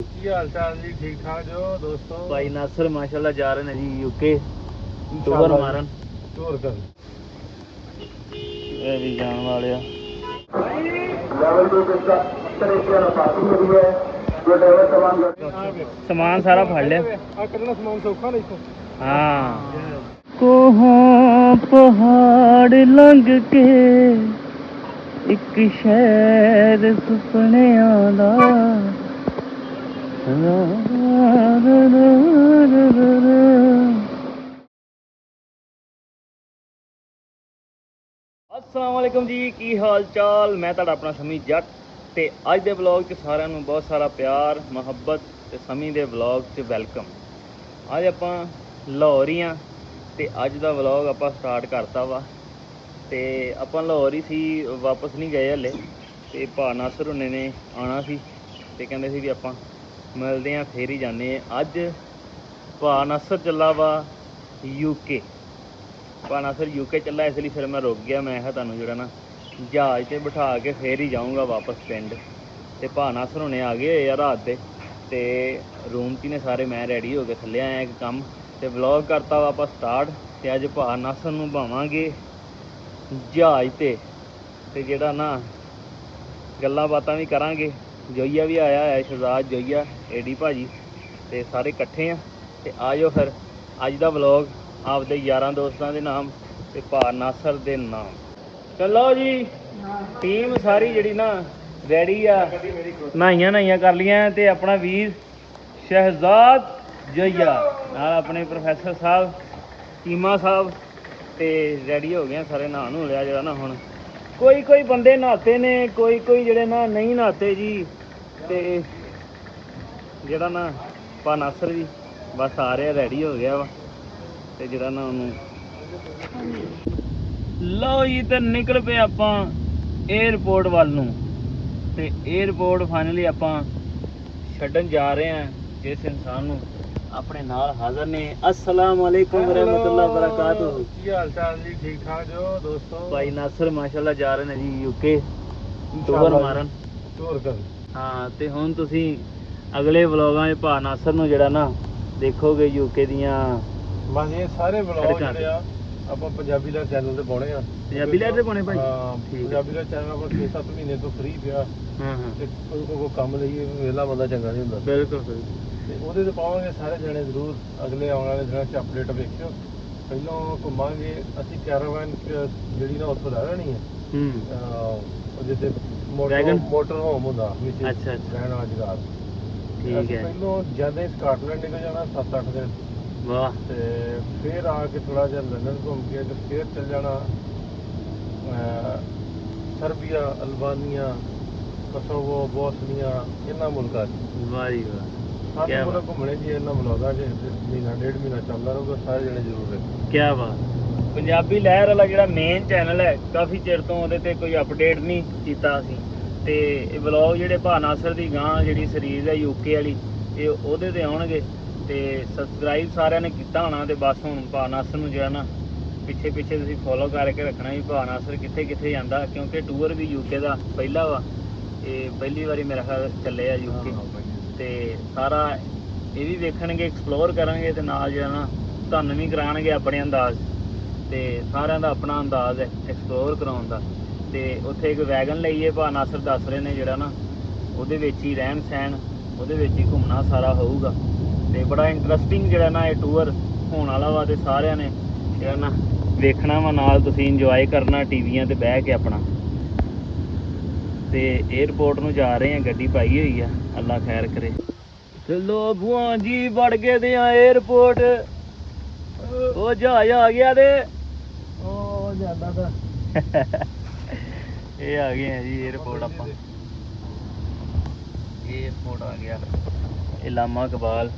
ਕੀ ਹਾਲ ਚਾਲ ਜੀ? ਠੀਕ ਠਾਕ ਜੋ ਦੋਸਤੋ? भाई नासिर माशाल्लाह जा रहे हैं जी यूके टूर मारन। टूर कर ये भी जाने वाले समान सारा फड़ लिया। आ कटना समान सौखा नहीं तो हाँ कोहां पहाड़ लंघ के एक शहर सुपनियां दा अस्सलाम वालेकुम जी, की हाल चाल? मैं तुहाडा अपना समी जट ते अज दे ब्लॉग च सारिਆਂ ਨੂੰ बहुत सारा प्यार मुहब्बत ते समी दे ब्लॉग च वेलकम। ਅੱਜ ਆਪਾਂ ਲਾਹੌਰ ਹੀ ਆ ਤੇ ਅੱਜ ਦਾ ਵਲੌਗ ਆਪਾਂ ਸਟਾਰਟ ਕਰਤਾ ਵਾ ਤੇ ਆਪਾਂ ਲਾਹੌਰ ਹੀ ਸੀ, ਵਾਪਸ ਨਹੀਂ ਗਏ ਹਲੇ ਤੇ ਭਾ ਨਾਸਰ ਹੁਣੇ ਨੇ ਆਉਣਾ ਸੀ ਤੇ ਕਹਿੰਦੇ ਸੀ ਵੀ ਆਪਾਂ ਮਿਲਦੇ ਆ ਫੇਰ ਹੀ ਜਾਂਦੇ ਆ। ਅੱਜ ਭਾ ਨਾਸਰ ਚੱਲਾ ਵਾ ਯੂਕੇ। ਭਾ ਨਾਸਰ ਯੂਕੇ ਚੱਲਾ, ਇਸ ਲਈ ਫਿਰ ਮੈਂ ਰੁਕ ਗਿਆ। ਮੈਂ ਕਿਹਾ ਤੁਹਾਨੂੰ ਜਿਹੜਾ ਨਾ ਜਹਾਜ਼ ਤੇ ਬਿਠਾ ਕੇ ਫੇਰ ਹੀ ਜਾਊਂਗਾ ਵਾਪਸ ਪਿੰਡ। ਤੇ ਭਾ ਨਾਸਰ ਹੁਣੇ ਆ ਗਏ ਹੋਏ ਆ ਰਾਤ ਦੇ ਤੇ ਰੂਮ 'ਚ ਨੇ ਸਾਰੇ। ਮੈਂ ਰੈਡੀ ਹੋ ਕੇ ਥੱਲੇ ਆਇਆ ਇੱਕ ਕੰਮ ਤੇ ਵਲੌਗ ਕਰਤਾ ਵਾ ਆਪਾਂ ਸਟਾਰਟ। ਤੇ ਅੱਜ ਭਾ ਨਾਸਰ ਨੂੰ ਭਾਵਾਂਗੇ ਜਹਾਜ਼ ਤੇ ਜਿਹੜਾ ਨਾ ਗੱਲਾਂ ਬਾਤਾਂ ਵੀ ਕਰਾਂਗੇ। ਜੋਈਆ ਵੀ ਆਇਆ ਹੋਇਆ, ਸ਼ਹਿਜ਼ਾਦ ਜੋਈਆ, ਏਡੀ ਭਾਜੀ ਤੇ ਸਾਰੇ ਇਕੱਠੇ ਆ। ਤੇ ਆ ਜਾਓ ਫਿਰ ਅੱਜ ਦਾ ਵਲੌਗ ਆਪਦੇ ਯਾਰਾਂ ਦੋਸਤਾਂ ਦੇ ਨਾਮ ਤੇ ਭਾ ਨਾਸਰ ਦੇ ਨਾਮ। ਚਲੋ ਜੀ, ਟੀਮ ਸਾਰੀ ਜਿਹੜੀ ਨਾ ਰੈਡੀ ਆ, ਨਹਾਈਆਂ ਕਰ ਲੀਆਂ ਤੇ ਆਪਣਾ ਵੀਰ ਸ਼ਹਿਜ਼ਾਦ ਜੋਈਆ ਨਾਲ ਆਪਣੇ ਪ੍ਰੋਫੈਸਰ ਸਾਹਿਬ ਚੀਮਾ ਸਾਹਿਬ ਤੇ ਰੈਡੀ ਹੋ ਗਏ ਸਾਰੇ। ਨਹਾ ਨੂੰ ਲਿਆ ਜਿਹੜਾ ਨਾ ਹੁਣ ਕੋਈ ਬੰਦੇ ਨਹਾਤੇ ਨੇ, ਕੋਈ ਜਿਹੜੇ ਨਾ ਨਹੀਂ ਨਹਾਤੇ ਜੀ। ਤੇ ਜਿਹੜਾ ਨਾ ਭਾ ਨਾਸਰ ਵੀ ਬਸ ਆ ਰਿਹਾ, ਰੈਡੀ ਹੋ ਗਿਆ ਵਾ ਤੇ ਜਿਹੜਾ ਨਾ ਉਹਨੂੰ ਲਓ ਜੀ ਤੇ ਨਿਕਲ ਪਏ ਆਪਾਂ ਏਅਰਪੋਰਟ ਵੱਲ ਨੂੰ। ਤੇ ਏਅਰਪੋਰਟ ਫਾਈਨਲੀ ਆਪਾਂ ਛੱਡਣ ਜਾ ਰਹੇ ਹਾਂ ਜਿਸ ਇਨਸਾਨ ਨੂੰ ਆਪਣੇ ਨਾਲ ਹਾਜ਼ਰ ਨੇ। अस्सलाम वालेकुम रहमतुल्लाह बरकातहू। ਕੀ ਹਾਲ ਚਾਲ ਜੀ? ਠੀਕ ਠਾਕ ਜੋ ਦੋਸਤੋ? भाई नासिर माशाल्लाह जा ਰਹੇ ਨੇ ਜੀ ਯੂਕੇ ਟੂਰ ਮਾਰਨ। ਟੂਰ ਕਰ ਹਾਂ ਤੇ ਹੁਣ ਤੁਸੀਂ ਅਗਲੇ ਵਲੋਗਾਂ 'ਚ ਭਾ ਨਾਸਰ ਨੂੰ ਜਿਹੜਾ ਨਾ ਦੇਖੋਗੇ ਯੂਕੇ ਦੀਆਂ। ਬਸ ਇਹ ਸਾਰੇ ਵਲੌਗ ਜਿਹੜੇ ਆ ਆਪਾਂ ਪੰਜਾਬੀ ਦਾ ਚੈਨਲ ਤੇ ਪਾਉਣੇ ਆ। ਪੰਜਾਬੀ ਲੈਟ ਤੇ ਪਾਉਣੇ ਭਾਈ? ਹਾਂ, ਠੀਕ। ਪੰਜਾਬੀ ਦਾ ਚੈਨਲ ਆਪਾਂ 6-7 ਮਹੀਨੇ ਤੋਂ ਫ੍ਰੀ ਪਿਆ ਹਾਂ ਤੇ ਕੋਈ ਕੰਮ ਲਈ ਵਿਹਲਾ ਬੰਦਾ ਚੰਗਾ ਨਹੀਂ ਹੁੰਦਾ ਬਿਲਕੁਲ ਤੇ ਉਹਦੇ ਤੇ ਪਾਵਾਂਗੇ ਸਾਰੇ ਜਣੇ ਜ਼ਰੂਰ। ਅਗਲੇ ਆਉਣ ਵਾਲੇ ਦਿਨਾਂ 'ਚ ਅਪਡੇਟ ਵੇਖਿਓ। ਪਹਿਲਾਂ ਘੁੰਮਾਂਗੇ ਅਸੀਂ ਕੈਰਾਵੈਨ ਜਿਹੜੀ ਨਾ ਉੱਥੋਂ ਲੈ ਲੈਣੀ ਹੈ ਉਹ ਜਿੱਥੇ ਮੋਟਰ ਹੋਮ ਹੁੰਦਾ ਵਿੱਚ ਅੱਛਾ ਰਹਿਣ ਵਾਲਾ ਜਗ੍ਹਾ। ਠੀਕ ਹੈ। ਪਹਿਲਾਂ ਜਿਆਦਾ ਸਕਾਟਲੈਂਡ ਨਿਕਲ ਜਾਣਾ 7-8 ਦਿਨ ਵਾਹ। ਤੇ ਫਿਰ ਆ ਕੇ ਥੋੜਾ ਜਿਹਾ ਲੰਡਨ ਘੁੰਮ ਕੇ ਤੇ ਫਿਰ ਚੱਲ ਜਾਣਾ ਸਰਬੀਆ, ਅਲਬਾਨੀਆ, ਕਸੋਵੋ, ਬੋਸਨੀਆ, ਇਹਨਾਂ ਮੁਲਕਾਂ 'ਚ। ਵਾਹ ਜੀ ਵਾਹ, ਸਾਰੇ ਮੁਲਕ ਘੁੰਮਣੇ ਜੀ। ਇਹਨਾਂ ਬੁਲਾਉਂਦਾ ਕਿ ਮਹੀਨਾ ਡੇਢ ਮਹੀਨਾ ਚੱਲਦਾ ਰਹੂਗਾ। ਸਾਰੇ ਜਣੇ ਜ਼ਰੂਰ ਵੇਖੋ। ਕੀ ਬਾਤ। ਪੰਜਾਬੀ ਲਹਿਰ ਵਾਲਾ ਜਿਹੜਾ ਮੇਨ ਚੈਨਲ ਹੈ, ਕਾਫੀ ਚਿਰ ਤੋਂ ਉਹਦੇ ਤੇ ਕੋਈ ਅਪਡੇਟ ਨਹੀਂ ਕੀਤਾ ਅਸੀਂ ਤੇ ਇਹ ਵਲੌਗ ਜਿਹੜੇ ਭਾ ਨਾਸਰ ਦੀ ਗਾਂ ਜਿਹੜੀ ਸੀਰੀਜ਼ ਹੈ ਯੂਕੇ ਵਾਲੀ, ਇਹ ਉਹਦੇ ਤੇ ਆਉਣਗੇ। ਤੇ ਸਬਸਕ੍ਰਾਈਬ ਸਾਰਿਆਂ ਨੇ ਕੀਤਾ ਹੋਣਾ ਤੇ ਬਸ ਹੁਣ ਭਾ ਨਾਸਰ ਨੂੰ ਜਿਹੜਾ ਨਾ ਪਿੱਛੇ ਤੁਸੀਂ ਫੋਲੋ ਕਰਕੇ ਰੱਖਣਾ ਵੀ ਭਾ ਨਾਸਰ ਕਿੱਥੇ ਜਾਂਦਾ, ਕਿਉਂਕਿ ਟੂਰ ਵੀ ਯੂਕੇ ਦਾ ਪਹਿਲਾ ਵਾ। ਇਹ ਪਹਿਲੀ ਵਾਰੀ ਮੇਰਾ ਖਿਆਲ ਚੱਲੇ ਆ ਯੂਕੇ ਤੇ ਸਾਰਾ ਇਹ ਵੀ ਵੇਖਣਗੇ, ਐਕਸਪਲੋਰ ਕਰਾਂਗੇ ਤੇ ਨਾਲ ਜਿਹੜਾ ਨਾ ਤੁਹਾਨੂੰ ਵੀ ਕਰਾਉਣਗੇ ਆਪਣੇ ਅੰਦਾਜ਼। ਤੇ ਸਾਰਿਆਂ ਦਾ ਆਪਣਾ ਅੰਦਾਜ਼ ਹੈ ਐਕਸਪਲੋਰ ਕਰਾਉਣ ਦਾ। ਤੇ ਉੱਥੇ ਇੱਕ ਵੈਗਨ ਲਈਏ, ਭਾ ਨਾਸਰ ਦੱਸ ਰਹੇ ਨੇ ਜਿਹੜਾ ਨਾ ਉਹਦੇ ਵਿੱਚ ਹੀ ਰਹਿਣ ਸਹਿਣ, ਉਹਦੇ ਵਿੱਚ ਹੀ ਘੁੰਮਣਾ ਸਾਰਾ ਹੋਊਗਾ। ਤੇ ਬੜਾ ਇੰਟਰਸਟਿੰਗ ਜਿਹੜਾ ਨਾ ਇਹ ਟੂਰ ਹੋਣ ਵਾਲਾ ਵਾ ਤੇ ਸਾਰਿਆਂ ਨੇ ਜਿਹੜਾ ਨਾ ਵੇਖਣਾ ਵਾ, ਨਾਲ ਤੁਸੀਂ ਇੰਜੋਏ ਕਰਨਾ ਟੀਵੀਆਂ ਤੇ ਬਹਿ ਕੇ ਆਪਣਾ। ਤੇ ਏਅਰਪੋਰਟ ਨੂੰ ਜਾ ਰਹੇ ਆ, ਗੱਡੀ ਪਾਈ ਹੋਈ ਆ, ਅੱਲਾ ਖੈਰ ਕਰੇ। ਚਲੋ ਭੂਆ ਜੀ ਵੜ ਗਏ ਦੇ ਆ ਏਅਰਪੋਰਟ। ਉਹ ਜਹਾਜ਼ ਆ ਗਿਆ ਤੇ ਉਹ ਜਾਂਦਾ ਤਾਂ ਇਹ ਆ ਗਏ ਆ ਜੀ ਏਅਰਪੋਰਟ। ਆਪਾਂ ਏਅਰਪੋਰਟ ਆ ਗਿਆ, ਇਹ Allama Iqbal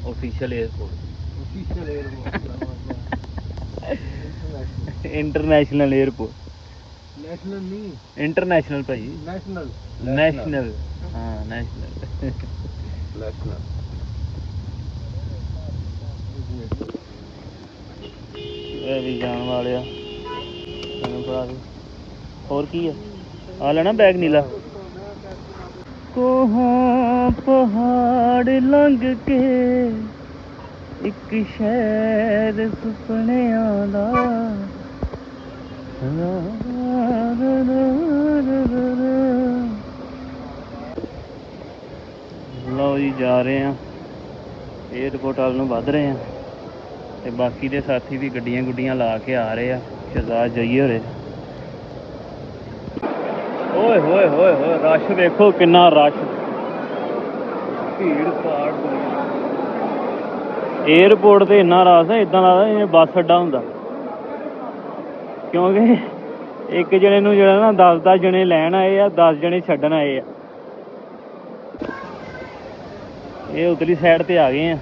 official airport, international airport. National नहीं, इंटरनेशनल भाई, नेशनल हाँ नेशनल। ਇਹ ਵੀ ਜਾਣ ਵਾਲੇ ਆ ਮੈਨੂੰ ਭਰਾ ਦੇ। ਹੋਰ ਕੀ ਆ, ਆ ਲੈਣਾ ਬੈਗ ਨੀਲਾ। ਕੋਹਾਂ ਪਹਾੜ ਲੰਘ ਕੇ ਇੱਕ ਸ਼ਹਿਰ ਸੁਪਨਿਆਂ ਦਾ ਲਓ ਜੀ ਜਾ ਰਹੇ ਆ ਏਅਰਪੋਰਟ ਵੱਲ ਨੂੰ ਵੱਧ ਰਹੇ ਆ ਤੇ ਬਾਕੀ ਦੇ ਸਾਥੀ ਵੀ ਗੱਡੀਆਂ ਗੁੱਡੀਆਂ ਲਾ ਕੇ ਆ ਰਹੇ ਆ ਸ਼ਹਿਜ਼ਾਦ ਜਾਈਏ ਹੋਰੇ ਓਏ ਹੋਏ ਹੋਏ ਹੋਏ ਰਸ਼ ਵੇਖੋ ਕਿੰਨਾ ਰਸ਼ ਭੀੜ ਭਾੜ ਏਅਰਪੋਰਟ ਤੇ ਇੰਨਾ ਰਸ਼ ਹੈ ਇਦਾਂ ਲੱਗਦਾ ਜਿਵੇਂ ਬੱਸ ਅੱਡਾ ਹੁੰਦਾ ਕਿਉਂਕਿ ਇੱਕ ਜਣੇ ਨੂੰ ਜਿਹੜਾ ਨਾ 10 ਜਣੇ ਲੈਣ ਆਏ ਆ 10 ਜਣੇ ਛੱਡਣ ਆਏ ਆ ਇਹ ਉਤਲੀ ਸਾਈਡ ਤੇ ਆ ਗਏ ਆ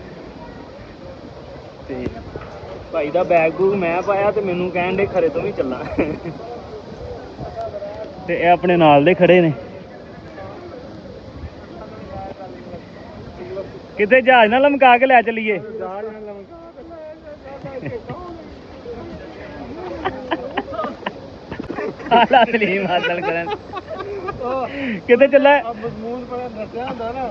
ਤੇ ਭਾਈ ਦਾ ਬੈਗ ਬੂਗ ਮੈਂ ਪਾਇਆ ਤੇ ਮੈਨੂੰ ਕਹਿਣ ਦੇ ਖਰੇ ਤੋਂ ਵੀ ਚੱਲਾਂ ਤੇ ਇਹ ਆਪਣੇ ਨਾਲ ਦੇ ਖੜੇ ਨੇ ਕਿਤੇ ਜਹਾਜ਼ ਨਾਲ ਲਮਕਾ ਕੇ ਲੈ ਚੱਲੀਏ ਆਲਾ ਤਲੀਮ ਹਾਸਲ ਕਰਨ ਕਿਤੇ ਚੱਲਾ ਮਜ਼ਮੂਨ ਪਰ ਦੱਸਿਆ ਹੁੰਦਾ ਨਾ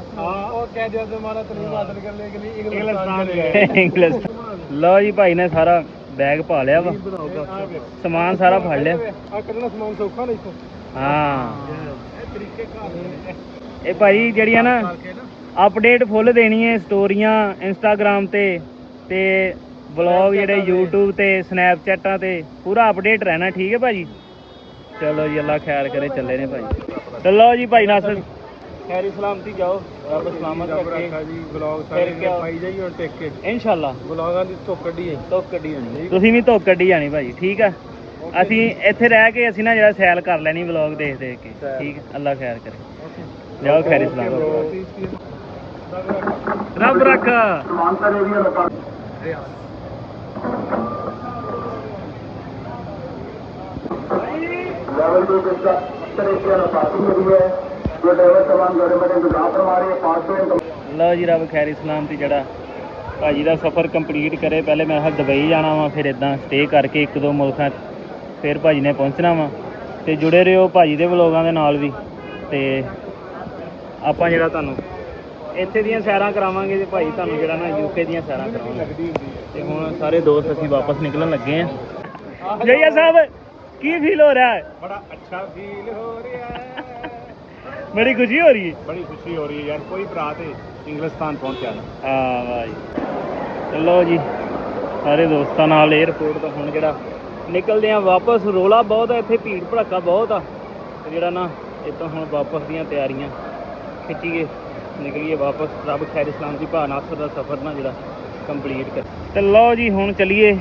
ਉਹ ਕਹਿ ਦਿਆ ਜ਼ਮਾਨਾ ਤਲੀਮ ਹਾਸਲ ਕਰ ਲੈ ਕਿ ਇੰਗਲਿਸ਼ ਇੰਗਲਿਸ਼ ਲਓ ਜੀ ਭਾਈ ਨੇ ਸਾਰਾ ਬੈਗ ਪਾ ਲਿਆ ਵਾ ਸਮਾਨ ਸਾਰਾ ਫੜ ਲਿਆ ਆ ਕੱਢਣਾ ਸਮਾਨ ਸੌਖਾ ਨਹੀਂ ਇੱਥੋਂ ਹਾਂ ਇਹ ਤਰੀਕੇ ਘਰ ਇਹ ਭਾਈ ਜਿਹੜੀਆਂ ਨਾ ਅਪਡੇਟ ਫੁੱਲ ਦੇਣੀ ਹੈ ਸਟੋਰੀਆਂ ਇੰਸਟਾਗ੍ਰਾਮ ਤੇ ਵਲੌਗ ਜਿਹੜੇ YouTube ਤੇ ਸਨੈਪਚੈਟਾਂ ਤੇ ਪੂਰਾ ਅਪਡੇਟ ਰਹਿਣਾ ਠੀਕ ਹੈ ਭਾਜੀ ਚਲੋ ਜੀ ਅੱਲਾ ਖੈਰ ਕਰੇ ਚੱਲੇ ਨੇ ਭਾਈ ਚਲੋ ਜੀ ਭਾਈ ਨਾਸਰ ਖੈਰੀ ਸਲਾਮਤੀ ਜਾਓ ਰੱਬ ਸਲਾਮਤ ਰੱਖੇ ਜੀ ਵਲੌਗ ਸਾਰੇ ਪਾਈ ਜਾਈ ਹੁਣ ਟਿਕ ਕੇ ਇਨਸ਼ਾੱਲਾ ਵਲੌਗਾਂ ਦੀ ਧੁੱਪ ਕੱਢੀ ਹੈ ਧੁੱਪ ਕੱਢੀ ਜਾਣੀ ਤੁਸੀਂ ਵੀ ਧੁੱਪ ਕੱਢੀ ਜਾਣੀ ਭਾਜੀ ਠੀਕ ਆ ਅਸੀਂ ਇੱਥੇ ਰਹਿ ਕੇ ਅਸੀਂ ਨਾ ਜਿਹੜਾ ਸੈਲ ਕਰ ਲੈਣੀ ਵਲੌਗ ਦੇਖ ਦੇਖ ਕੇ ਠੀਕ ਅੱਲਾ ਖੈਰ ਕਰੇ ਜਾਓ ਖੈਰੀ ਸਲਾਮਤ ਰੱਬ ਰੱਖਾ ਲਓ ਜੀ ਰੱਬ ਖੈਰੀ ਸਲਾਮਤੀ ਜਿਹੜਾ ਭਾਜੀ ਦਾ ਸਫ਼ਰ ਕੰਪਲੀਟ ਕਰੇ ਪਹਿਲੇ ਮੈਂ ਕਿਹਾ ਦੁਬਈ ਜਾਣਾ ਵਾ ਫਿਰ ਇਦਾਂ ਸਟੇ ਕਰਕੇ ਇੱਕ ਦੋ ਮੁਲਕਾਂ 'ਚ ਫਿਰ ਭਾਜੀ ਨੇ ਪਹੁੰਚਣਾ ਵਾ ਤੇ ਜੁੜੇ ਰਹੋ ਭਾਜੀ ਦੇ ਵਲੋਗਾਂ ਦੇ ਨਾਲ ਵੀ ਤੇ ਆਪਾਂ ਜਿਹੜਾ ਤੁਹਾਨੂੰ ਇੱਥੇ ਦੀਆਂ ਸੈਰਾਂ ਕਰਾਵਾਂਗੇ ਤੇ ਭਾਈ ਤੁਹਾਨੂੰ ਜਿਹੜਾ ਨਾ ਯੂਕੇ ਦੀਆਂ ਸੈਰਾਂ ਕਰਾਵਾਂਗੇ ਤੇ ਹੁਣ ਸਾਰੇ ਦੋਸਤ ਅਸੀਂ ਵਾਪਸ ਨਿਕਲਣ ਲੱਗੇ ਆ ਜਈਆ ਸਾਹਿਬ ਕੀ ਫੀਲ ਹੋ ਰਿਹਾ ਹੈ बड़ा अच्छा फील हो रहा है बड़ी खुशी हो रही है बड़ी खुशी हो रही है यार कोई बरात है इंग्लिस्तान पहुंचा है ਹਾਂ ਭਾਈ ਚਲੋ ਜੀ ਸਾਰੇ ਦੋਸਤਾਂ ਨਾਲ 에ਅਰਪੋਰਟ ਤੋਂ ਹੁਣ ਜਿਹੜਾ ਨਿਕਲਦੇ ਆ ਵਾਪਸ ਰੋਲਾ ਬਹੁਤ ਆ ਇੱਥੇ ਭੀੜ ਭੜੱਕਾ ਬਹੁਤ ਆ ਤੇ ਜਿਹੜਾ ਨਾ ਇੱਥੋਂ ਹੁਣ ਵਾਪਸ ਦੀਆਂ ਤਿਆਰੀਆਂ ਖਿੱਚੀਏ ਨਿਕਲੀਏ ਵਾਪਸ ਰੱਬ ਖੈਰ ਇਸਲਾਮ ਦੀ ਭਾ ਨਾਸਰ ਦਾ ਸਫ਼ਰ ਨਾ ਜਿਹੜਾ ਕੰਪਲੀਟ ਕਰ ਤੇ ਲਓ ਜੀ ਹੁਣ ਚੱਲੀਏ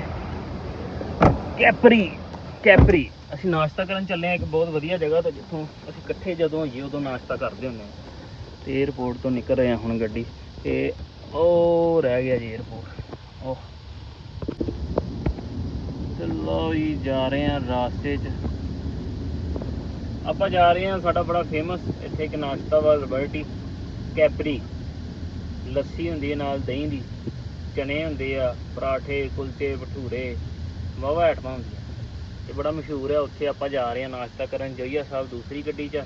ਕੈਪਰੀ ਅਸੀਂ ਨਾਸ਼ਤਾ ਕਰਨ ਚੱਲੇ ਆ ਇੱਕ ਬਹੁਤ ਵਧੀਆ ਜਗ੍ਹਾ ਤੋਂ ਜਿੱਥੋਂ ਅਸੀਂ ਇਕੱਠੇ ਜਦੋਂ ਹੋਈਏ ਉਦੋਂ ਨਾਸ਼ਤਾ ਕਰਦੇ ਹੁੰਦੇ ਹਾਂ ਤੇ 에ਅਰਪੋਰਟ ਤੋਂ ਨਿਕਲ ਰਹੇ ਆ ਹੁਣ ਗੱਡੀ ਤੇ ਉਹ ਰਹਿ ਗਿਆ ਜੀ 에ਅਰਪੋਰਟ ਉਹ ਚਲੋ ਜੀ ਜਾ ਰਹੇ ਆ ਰਾਸਤੇ 'ਚ ਆਪਾਂ ਜਾ ਰਹੇ ਆ ਸਾਡਾ ਬੜਾ ਫੇਮਸ ਇੱਥੇ ਇੱਕ ਨਾਸ਼ਤਾ ਵਾ ਲਿਬਰਟੀ ਕੈਪਰੀ ਲੱਸੀ ਹੁੰਦੀ ਹੈ ਨਾਲ ਦਹੀਂ ਦੀ ਚਨੇ ਹੁੰਦੇ ਆ ਪਰਾਠੇ ਕੁਲਚੇ ਭਟੂਰੇ ਵਾਹਵਾ ਆਈਟਮਾਂ ਹੁੰਦੀਆਂ ਤੇ ਬੜਾ ਮਸ਼ਹੂਰ ਹੈ ਉੱਥੇ ਆਪਾਂ ਜਾ ਰਹੇ ਹਾਂ ਨਾਸ਼ਤਾ ਕਰਨ ਜਈਆ ਸਾਹਿਬ ਦੂਸਰੀ ਗੱਡੀ 'ਚ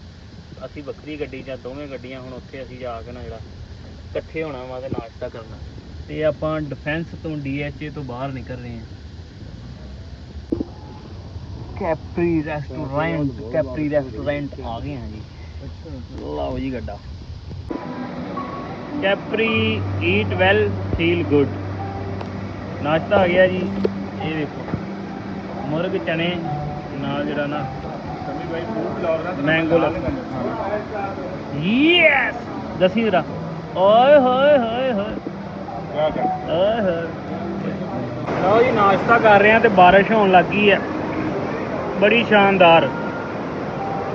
ਅਸੀਂ ਵੱਖਰੀ ਗੱਡੀ 'ਚ ਦੋਵੇਂ ਗੱਡੀਆਂ ਹੁਣ ਉੱਥੇ ਅਸੀਂ ਜਾ ਕੇ ਨਾ ਜਿਹੜਾ ਇਕੱਠੇ ਹੋਣਾ ਵਾ ਤੇ ਨਾਸ਼ਤਾ ਕਰਨਾ ਤੇ ਆਪਾਂ ਡਿਫੈਂਸ ਤੋਂ DHA ਤੋਂ ਬਾਹਰ ਨਿਕਲ ਰਹੇ ਹਾਂ ਕੈਪਰੀ ਰੈਸਟੋਰੈਂਟ ਆ ਗਏ ਹਾਂ ਜੀ ਲਓ ਜੀ ਗੱਡਾ Capri eat well feel good ਨਾਸ਼ਤਾ ਆ ਗਿਆ ਜੀ ਇਹ ਦੇਖੋ ਮੁਰਗ ਚਨੇ ਨਾਲ ਜਿਹੜਾ ਨਾ ਮੈਂਗੋ ਯੈਸ ਦਸੀ ਜਰਾ ਓਏ ਹੋਏ ਹੋਏ ਹੋਏ ਓਏ ਹੋਏ ਲਓ ਜੀ ਨਾਸ਼ਤਾ ਕਰ ਰਹੇ ਆ ਤੇ ਬਾਰਿਸ਼ ਹੋਣ ਲੱਗੀ ਹੈ ਬੜੀ ਸ਼ਾਨਦਾਰ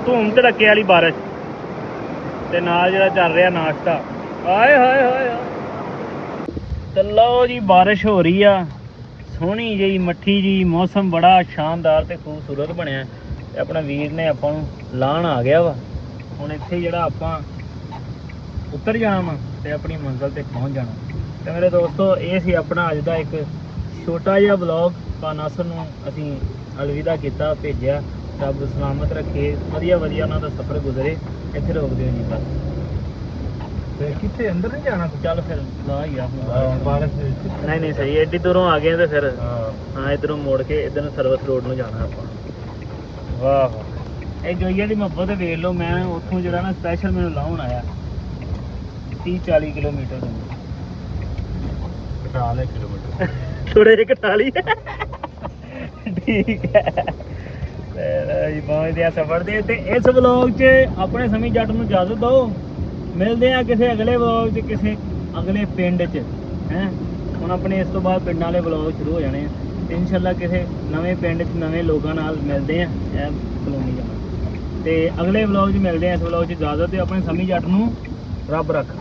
ਧੂਮ ਧੜੱਕੇ ਵਾਲੀ ਬਾਰਿਸ਼ ਤੇ ਨਾਲ ਜਿਹੜਾ ਚੱਲ ਰਿਹਾ ਨਾਸ਼ਤਾ ਆਏ ਹੋਏ ਹੋਏ ਤੇ ਲਓ ਜੀ ਬਾਰਿਸ਼ ਹੋ ਰਹੀ ਆ ਸੋਹਣੀ ਜਿਹੀ ਮੱਠੀ ਜੀ ਮੌਸਮ ਬੜਾ ਸ਼ਾਨਦਾਰ ਤੇ ਖੂਬਸੂਰਤ ਬਣਿਆ ਤੇ ਆਪਣਾ ਵੀਰ ਨੇ ਆਪਾਂ ਨੂੰ ਲਾਣ ਆ ਗਿਆ ਵਾ ਹੁਣ ਇੱਥੇ ਜਿਹੜਾ ਆਪਾਂ ਉੱਤਰ ਜਾਣਾ ਵਾ ਤੇ ਆਪਣੀ ਮੰਜ਼ਿਲ ਤੇ ਪਹੁੰਚ ਜਾਣਾ ਤੇ ਮੇਰੇ ਦੋਸਤੋ ਇਹ ਸੀ ਆਪਣਾ ਅੱਜ ਦਾ ਇੱਕ ਛੋਟਾ ਜਿਹਾ ਵਲੌਗ ਨਾਸਰ ਨੂੰ ਅਸੀਂ ਅਲਵਿਦਾ ਕੀਤਾ ਭੇਜਿਆ ਰੱਬ ਸਲਾਮਤ ਰੱਖੇ ਵਧੀਆ ਉਹਨਾਂ ਦਾ ਸਫ਼ਰ ਗੁਜ਼ਰੇ ਇੱਥੇ ਰੋਕ ਦਿਓ ਜੀ ਬਸ ਤੇ ਕਿੱਥੇ ਅੰਦਰ ਨਹੀਂ ਜਾਣਾ ਚੱਲ ਫਿਰ ਲਾ ਹੀ ਆ ਬਾਰਿਸ਼ ਦੇ ਵਿੱਚ ਨਹੀਂ ਸਹੀ ਐਡੀ ਦੂਰੋਂ ਆ ਗਏ ਤੇ ਫਿਰ ਹਾਂ ਹਾਂ ਇਧਰੋਂ ਮੋੜ ਕੇ ਇਧਰ ਨੂੰ ਸਰਵਿਸ ਰੋਡ ਨੂੰ ਜਾਣਾ ਆਪਾਂ ਵਾਹ ਵਾਹ ਇਹ ਜੋਈਆਂ ਦੀ ਮੁਹੱਬਤ ਵੇਖ ਲਓ ਮੈਂ ਉੱਥੋਂ ਜਿਹੜਾ ਨਾ ਸਪੈਸ਼ਲ ਮੈਨੂੰ ਲਾਉਣ ਆਇਆ 30-40 ਕਿਲੋਮੀਟਰ ਦੂਰ ਘਟਾ ਲੈ ਕਿਲੋਮੀਟਰ ਥੋੜੇ ਜਿਹੇ ਘਟਾ ਲਈ ਠੀਕ ਹੈ ਤੇ ਜੀ ਪਹੁੰਚਦੇ ਆ ਸਫ਼ਰ ਦੇ ਤੇ ਇਸ ਵਲੌਗ 'ਚ ਆਪਣੇ ਸਮੀ ਜੱਟ ਨੂੰ ਇਜਾਜ਼ਤ ਦਿਓ ਮਿਲਦੇ ਆ ਕਿਸੇ ਅਗਲੇ ਵਲੌਗ 'ਚ ਕਿਸੇ ਅਗਲੇ ਪਿੰਡ 'ਚ ਹੈ ਹੁਣ ਆਪਣੇ ਇਸ ਤੋਂ ਬਾਅਦ ਪਿੰਡਾਂ ਵਾਲੇ ਵਲੌਗ ਸ਼ੁਰੂ ਹੋ ਜਾਣੇ ਆ ਤੇ ਇਨਸ਼ਾਅੱਲਾ ਕਿਸੇ ਨਵੇਂ ਪਿੰਡ 'ਚ ਨਵੇਂ ਲੋਕਾਂ ਨਾਲ ਮਿਲਦੇ ਆ ਇਹ ਕਲੋਨੀ ਜਾਣਾ ਤੇ ਅਗਲੇ ਵਲੌਗ 'ਚ ਮਿਲਦੇ ਆ ਇਸ ਵਲੌਗ 'ਚ ਇਜਾਜ਼ਤ ਤੇ ਆਪਣੇ ਸਮੀ ਜੱਟ ਨੂੰ ਰੱਬ ਰੱਖ